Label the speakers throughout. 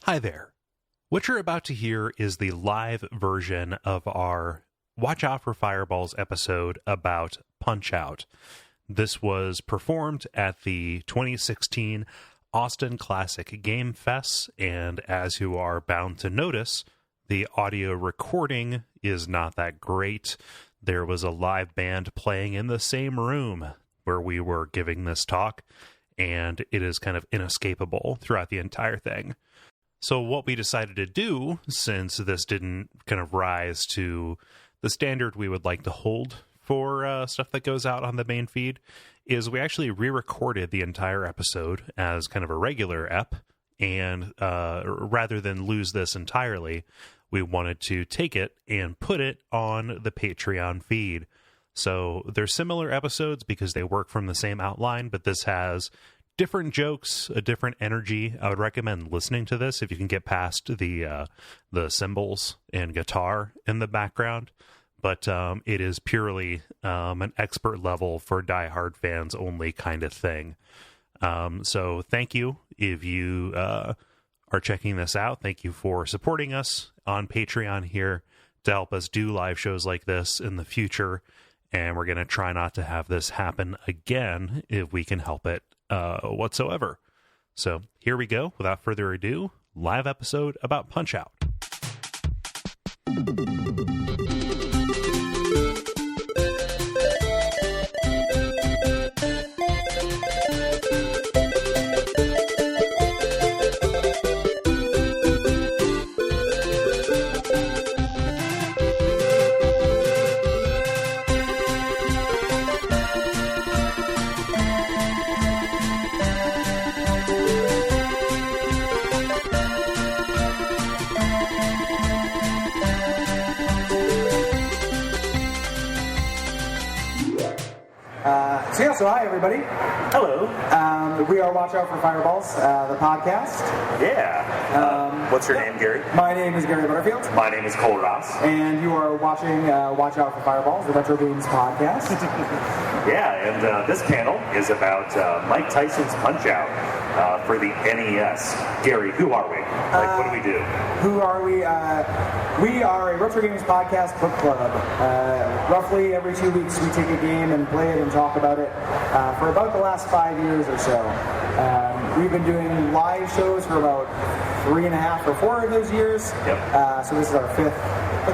Speaker 1: Hi there. What you're about to hear is the live version of our Watch Out for Fireballs episode about Punch-Out! This was performed at the 2016 Austin Classic Game Fest, and as you are bound to notice, the audio recording is not that great. There was a live band playing in the same room where we were giving this talk, and it is kind of inescapable throughout the entire thing. So what we decided to do, since this didn't kind of rise to the standard we would like to hold for stuff that goes out on the main feed, is we actually re-recorded the entire episode as kind of a regular ep, and rather than lose this entirely, we wanted to take it and put it on the Patreon feed. So they're similar episodes because they work from the same outline, but this has different jokes, a different energy. I would recommend listening to this if you can get past the cymbals and guitar in the background. But it is purely an expert level for diehard fans only kind of thing. So thank you if you are checking this out. Thank you for supporting us on Patreon here to help us do live shows like this in the future. And we're going to try not to have this happen again if we can help it whatsoever. So here we go. Without further ado, live episode about Punch-Out!
Speaker 2: So hi, everybody.
Speaker 3: Hello.
Speaker 2: We are Watch Out for Fireballs, the podcast.
Speaker 3: Yeah. What's your name, Gary?
Speaker 2: My name is Gary Butterfield.
Speaker 3: My name is Cole Ross.
Speaker 2: And you are watching Watch Out for Fireballs, the Retro Games podcast.
Speaker 3: Yeah, and this panel is about Mike Tyson's Punch-Out! For the NES. Gary, who are we? What do we do?
Speaker 2: Who are we? We are a Retro Games podcast book club. Roughly every 2 weeks we take a game and play it and talk about it for about the last 5 years or so. We've been doing live shows for about 3.5 or 4 of those years.
Speaker 3: Yep.
Speaker 2: So this is our fifth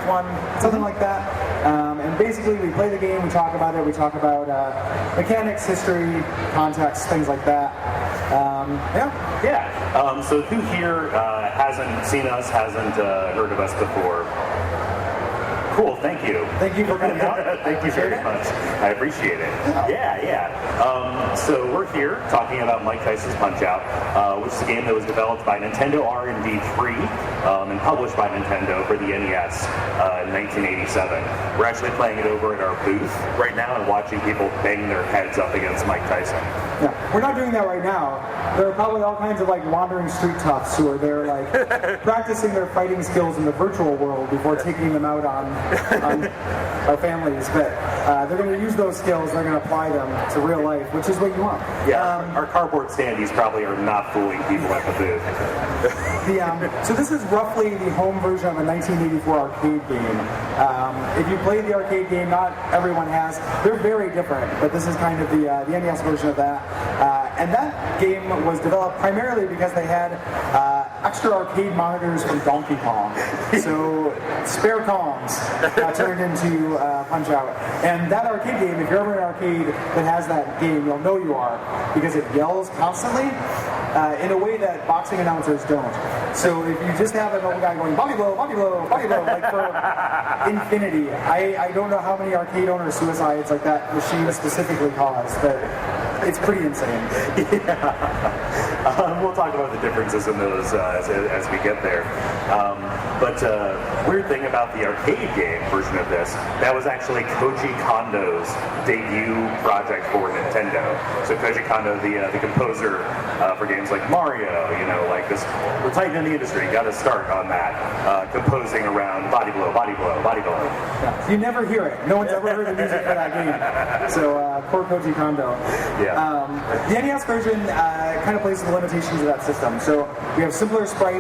Speaker 2: one, something like that. And basically we play the game, we talk about it, we talk about mechanics, history, context, things like that.
Speaker 3: So who here hasn't seen us, hasn't heard of us before? Cool, thank you.
Speaker 2: Thank you for coming out.
Speaker 3: Thank you very much. I appreciate it. So we're here talking about Mike Tyson's Punch-Out!, which is a game that was developed by Nintendo R&D 3 and published by Nintendo for the NES in 1987. We're actually playing it over at our booth right now and watching people bang their heads up against Mike Tyson.
Speaker 2: Yeah, we're not doing that right now. There are probably all kinds of wandering street toughs who are there practicing their fighting skills in the virtual world before taking them out on our families. But they're going to use those skills, they're going to apply them to real life, which is what you want.
Speaker 3: Yeah, our cardboard standees probably are not fooling people at the booth.
Speaker 2: So this is roughly the home version of a 1984 arcade game. If you play the arcade game, not everyone has. They're very different, but this is kind of the NES version of that. And that game was developed primarily because they had extra arcade monitors from Donkey Kong. So spare Kongs turned into Punch-Out! And that arcade game, if you're ever in an arcade that has that game, you'll know you are, because it yells constantly in a way that boxing announcers don't. So if you just have an old guy going, body blow, body blow, body blow, for infinity. I don't know how many arcade owner suicides that machine specifically caused, but it's pretty insane.
Speaker 3: We'll talk about the differences in those as we get there. But weird thing about the arcade game version of this, that was actually Koji Kondo's debut project for Nintendo. So Koji Kondo, the composer for games like Mario, this, we're tight in the industry, got to start on that, composing around body blow, body blow, body blow.
Speaker 2: Yeah. You never hear it. No one's ever heard the music for that game. So poor Koji Kondo.
Speaker 3: Yeah.
Speaker 2: The NES version kind of plays with the limitations of that system. So we have simpler sprites.